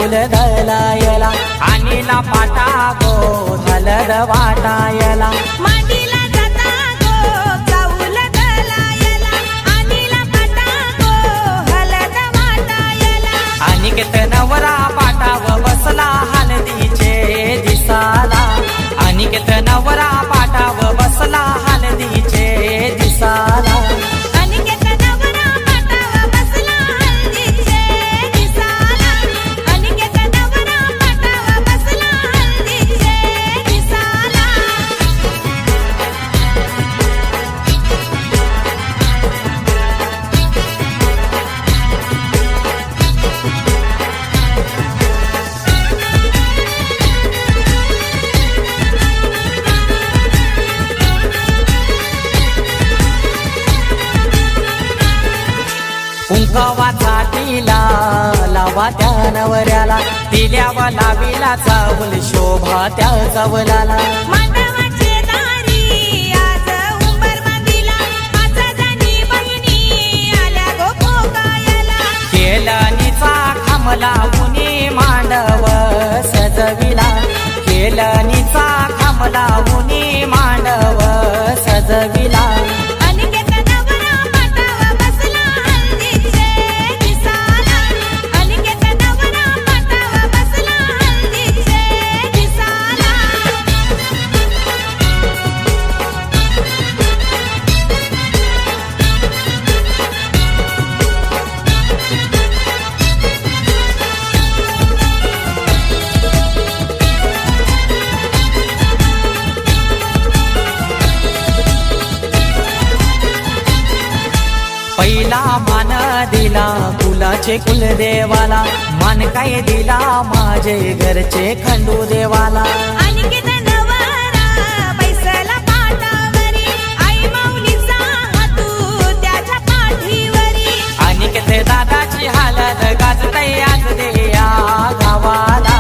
चाऊल दलायला आणीला पाटा गो झालं वाटायला मांडीला जाता गो चाऊल दलायला आणीला पाटा गो हलद वाटायला अनिकेत नवरा पाटाव बसला हलदीचे दिसाला अनिकेत नवरा पाटाव बसला हलदीचे दिसाला अनिकेत नवरा पाटाव बसला हलदीचे दिसाला अनिकेत नवरा पाटाव बसला हलदीचे दिसाला कुंकवाचा टिला लावा त्या नवऱ्याला दिल्यावा लावीला चावल शोभा त्या चावलाला मांडवाचे दारी आज उंबर बांधिला आज जाणी बहिणी आल्या गो भोगायला केलनीचा खांबला उनी मांडव सजविला केलनीचा खांबला उनी मांडव सजविला अनिकेत नवरा पाटाव बसला हलदीचे दिसाला अनिकेत नवरा पाटाव बसला हलदीचे दिसाला पहिला मान दिला कुलाचे कुलदेवाला मान काय दिला माझे घरचे खंडू देवाला अनिकेत नवरा बैसला पाटावरी आई माऊलीचा हातू त्याच्या पाठीवरी अनिकेत दादाची हालत गाजतय आज देया गावाला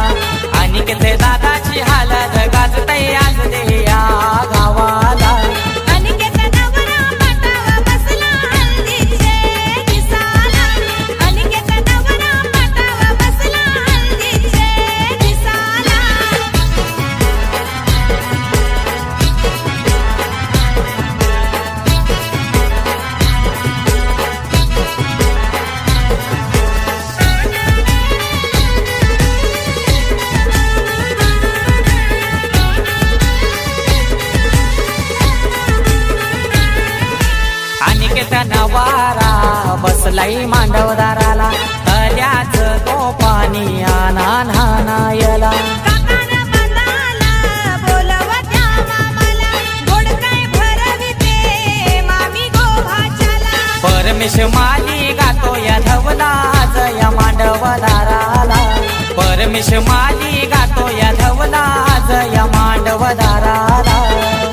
अनिकेत दादाची हालत गाजतय आज देया गावाला अनिकेत नवरा पाटाव बसला हलदीचे दिसाला अनिकेत नवरा पाटाव बसला हलदीचे दिसाला अनिकेत नवारा बसलाई मांडवदाराला तल्याच तो पाणी आना नानायला काकान बांधाला बोलवत्या मामाला गोड काय भरविते मामी गो भाच्याला परमेश माली गातो या धवला जया मांडवदाराला परमेश माली गातो या धवला जया मांडवदाराला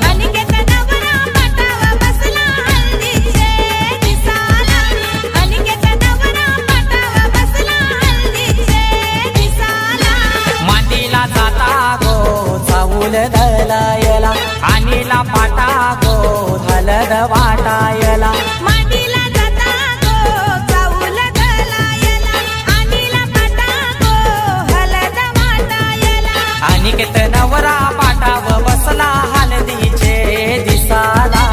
अनिकेत नवरा पाटाव बसला हलदीचे दिसाला अनिकेत नवरा पाटाव बसला हलदीचे दिसाला मांडीला जाता गो चाऊल दलायला आणीला पाटा गो हलद वाटायला मांडीला जाता गो चाऊल दलायला आणीला पाटा गो हलद वाटायला अनिकेत नवरा पाटाव बसला हलदीचे दिसाला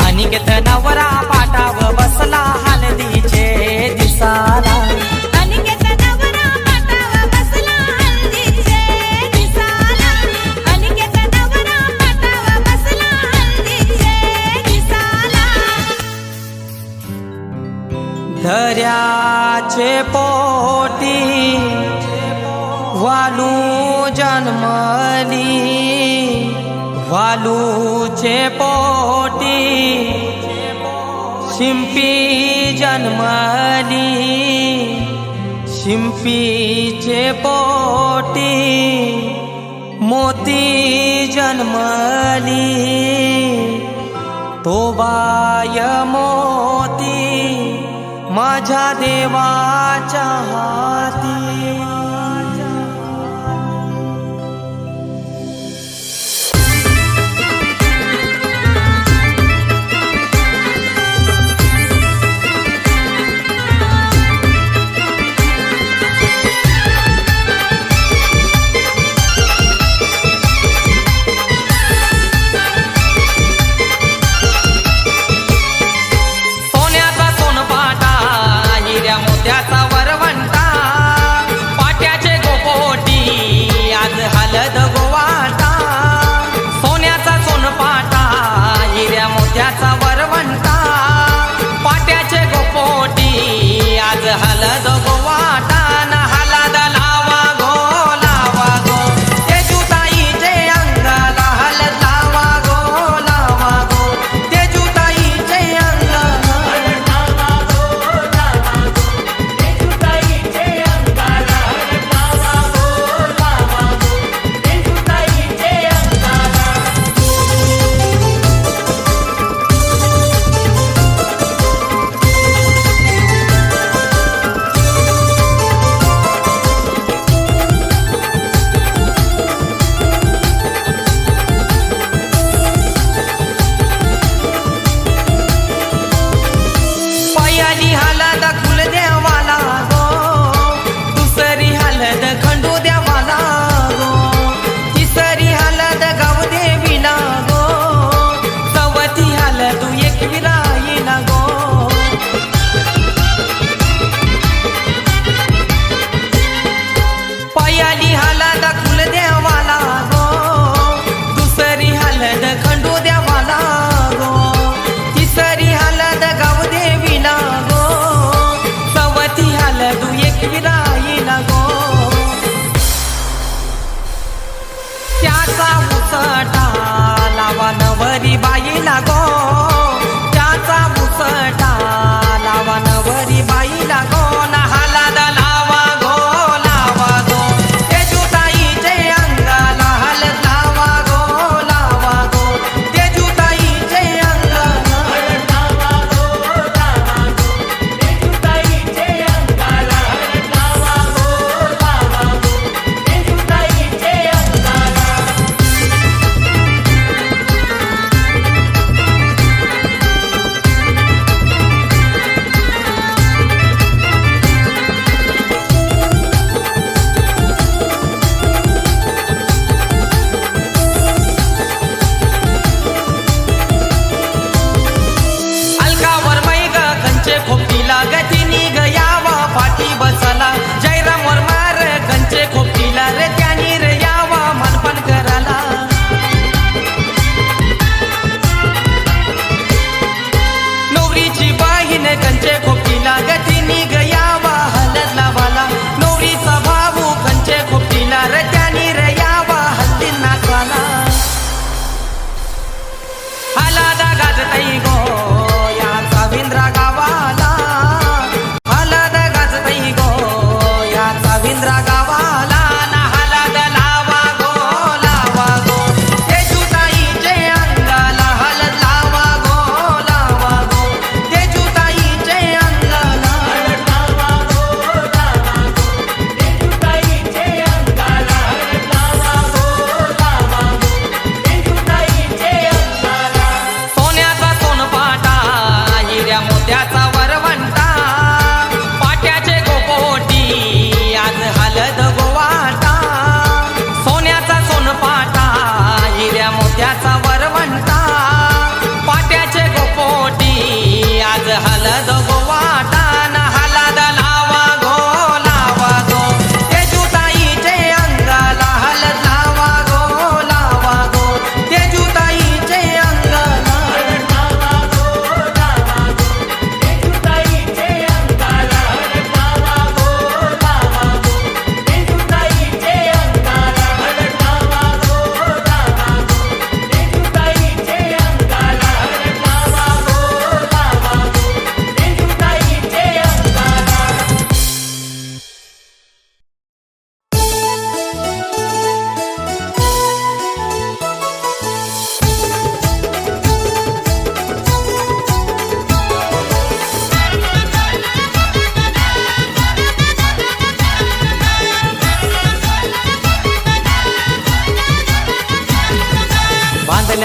अनिकेत नवरा पाटाव बसला हलदीचे दिसाला अनिकेत नवरा पाटाव बसला हलदीचे दिसाला अनिकेत नवरा पाटाव बसला हलदीचे दिसाला धऱ्याचे पोटी वालू जन्मली वालूचे पोटी शिंपी जन्मली शिंपीचे पोटी मोती जन्मली तो बाय मोती माझ्या देवाच्या हाती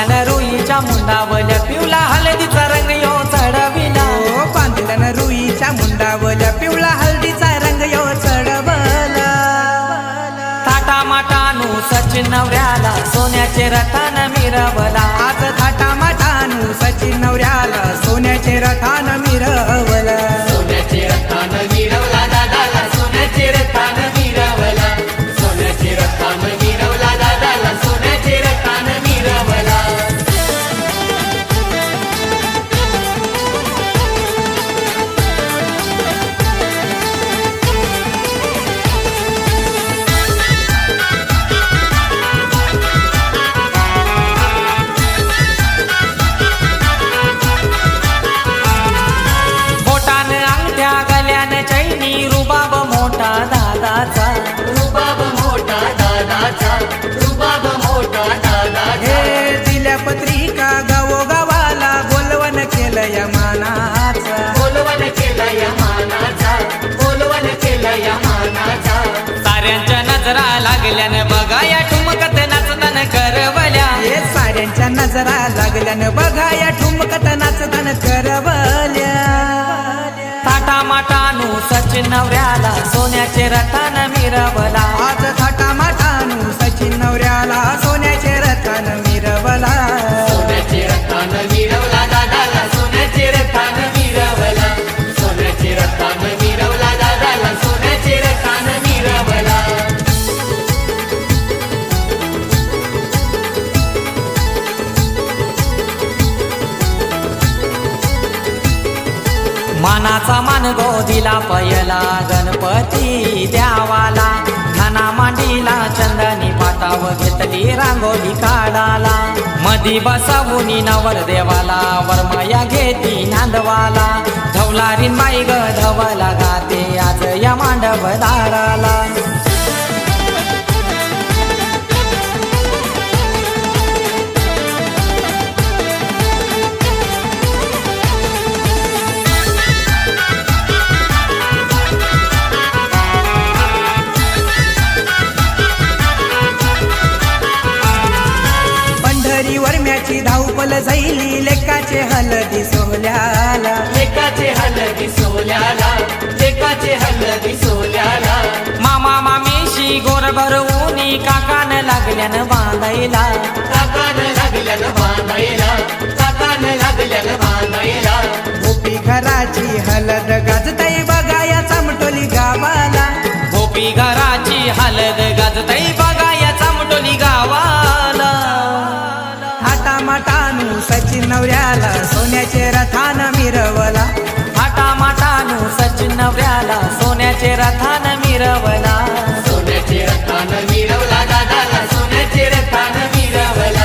बांधल्यानं रुईच्या मुंडावल्या पिवला हळदीचा रंग यो चढविला ओ बांधल्यानं रुईच्या मुंडावल्या पिवळा हळदीचा रंग यो चढवला थाटा माटानू सचिन नवऱ्याला सोन्याचे रथानं मिरवला आज थाटा माटानू सचिन नवऱ्याला सोन्याचे रथानं मिरवला सोन्याचे रथानं मिरवला दादाला सोन्याचे रथानं मिरवला सोन्याचे रथानं मिरवला दादाला सोन्याचे रथानं मिरवला बोटानं अंगठ्या गल्यानं चैनी रुबाब मोठा दादाचा रुबाब मोठा दादाचा रुबाब मोठा दादाचा हे दिल्या पत्रिका गावोगावाला बोलवण केलं या मानाचा बोलवण केलं या मानाचा बोलवण केलं या मानाचा साऱ्यांच्या नजरा लागल्यानं बघा या ठुमकत नाचताना करवल्या हे साऱ्यांच्या नजरा लागल्यानं बघा या ठुमकत नाचताना करवल्या थाटा माटानू सचिन नवऱ्याला सोन्याचे रथानं मिरवला आज थाटा माटानू सचिन नवऱ्याला सोन्याचे रथानं मिरवला सोन्याचे रथानं मिरवला दादाला सोन्याचे रथानं मिरवला सोन्याचे रथानं मिरवला दादाला सोन्याचे रथानं मिरवला मानाचा मान गोदीला पयला गणपती द्यावाला नाना मांडीला चंदनी पाटाव घेतली रांगोळी काढाला मधी बसवूनी नवर देवाला वरमाया घेती नांदवाला धवलारीन बाई ग धवला गाते आज या मांडव दाराला पंढरी वरम्याची धावपल झैली लेकाचे हलदी सोहल्याला लेकाचे हलदी सोल्याला लेकाचे हलदी सोल्याला मामा मामीशी गोर भरवूनी काकान लागल्यानं बांधायला काकान लागल्यानं बांधायला काकान लागल्यानं बांधायला गोपी घराची हलद गाजताई बघा या चामटोली गावाला गोपी घराची हलद गाजतई बघा या चामटोली गावाला थाटा माटानू सचिन नवऱ्याला सोन्याचे रथानं मिरवला थाटा माटानू सचिन नवऱ्याला सोन्याचे रथानं मिरवला सोन्याचे रथानं मिरवला दादाला सोन्याचे रथानं मिरवला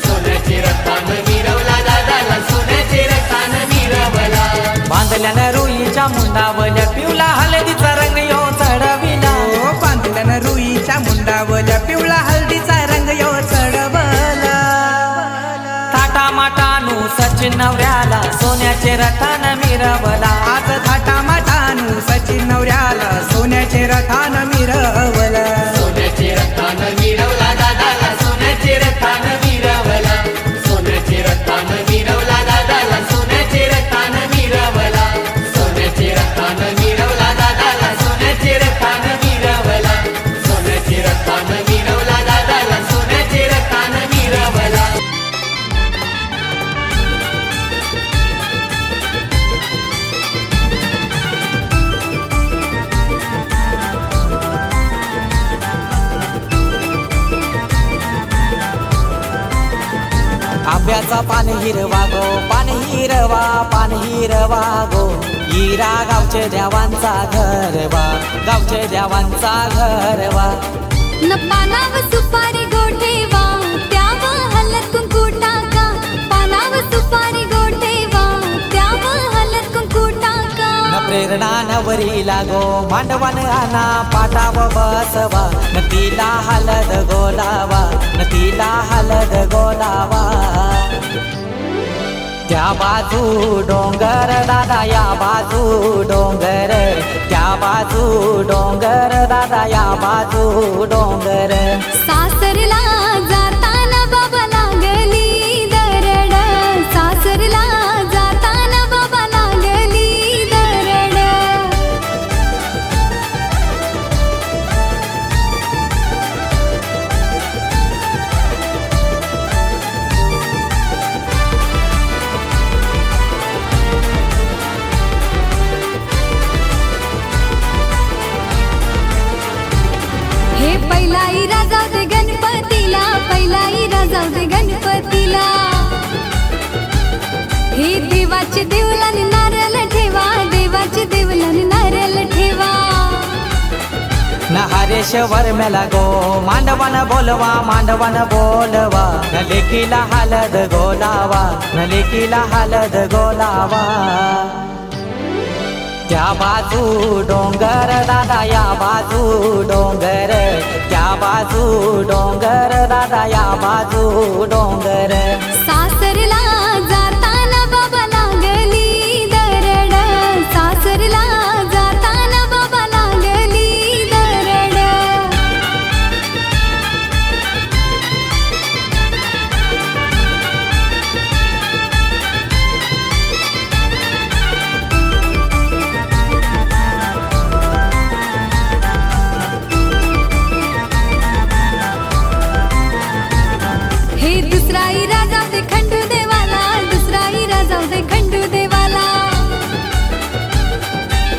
सोन्याचे रथानं मिरवला दादाला सोन्याचे रथानं मिरवला बांधल्यानं रुईच्या मुंडावल्या पिवला हळदीचा रंग यो चढविला ओ बांधल्यानं रुईच्या मुंडावल्या पिवळा हळदीचा रंग यो चढवला थाटा माटानू सचिन नवऱ्याला सोन्याचे रथानं मिरवला आज थाटा माटानू सचिन नवऱ्याला सोन्याचे रथानं मिरवला सोन्याचे रथानं मिरवला दादाला सोन्याचे रथानं मिरवला सोन्याचे रथानं मिरवला दादाला सोन्याचे रथानं मिरवला सोन्याचे रथानं मिरवला दादाला सोन्याचे रथानं मिरवला सोन्याचे रथानं मिरवला दादाला सोन्याचे रथानं मिरवला आंब्याचा पान हिरवा गो पान हिरवा गो हिरा गावचे देवांचा घरवा गावचे देवांचा घरवा न पानाव सुपारी गोठेवा त्यावर हलत कुंकू टाका पानाव सुपारी गोठेवा त्यावर हलत कुंकू टाका न प्रेरणा नवरी लागो मांडवान आना पाटाव बसवा न तिला हलद गोलावा न तिला हलद गोलावा त्या बाजू डोंगर दादा या बाजू डोंगर त्या बाजू डोंगर दादा या बाजू डोंगर सासरला जाताना बाबा लागली तारेश्वर मेला गो मांडवन बोलवा मांडवन बोलवा न लेकीला हलद गोलावा न लेकीला हलद गोलावा त्या बाजू डोंगर दादा या बाजू डोंगर त्या बाजू डोंगर दादा या बाजू डोंगर सासरला जाताना बाबा लागली दरड सासरला जाताना बाबा लागली दरड हे दुसराई राजा दे खंडू देवाला दुसराई राजा दे खंडू देवाला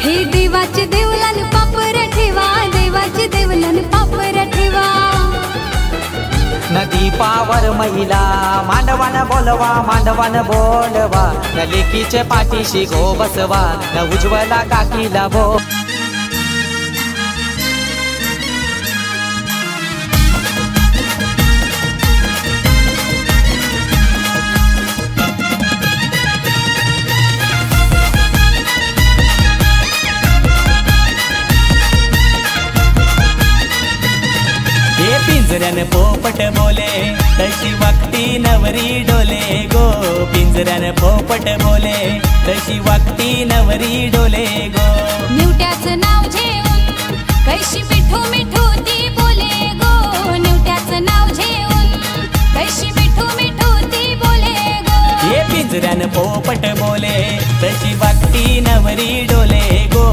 हे देवाचे देवलन पापर ठेवा देवाचे देवलन पापर ठेवा नदी पावर महिला मांडवन बोलवा मांडवन बोलवा न लेकीचे पाठीशी गो बसवा न उज्ज्वला काकीला बो हे पिंजऱ्यान पोपट बोले तशी वागती नवरी डोले गो पिंजऱ्यान पोपट बोले तशी वागती नवरी डोले गो निवट्याचं नाव घेऊन कैशी मिठू मिठू ती बोले गो निवट्याचं नाव घेऊन कैशी मिठू मिठू ती बोले गो हे पिंजऱ्यान पोपट बोले तशी वागती नवरी डोले गो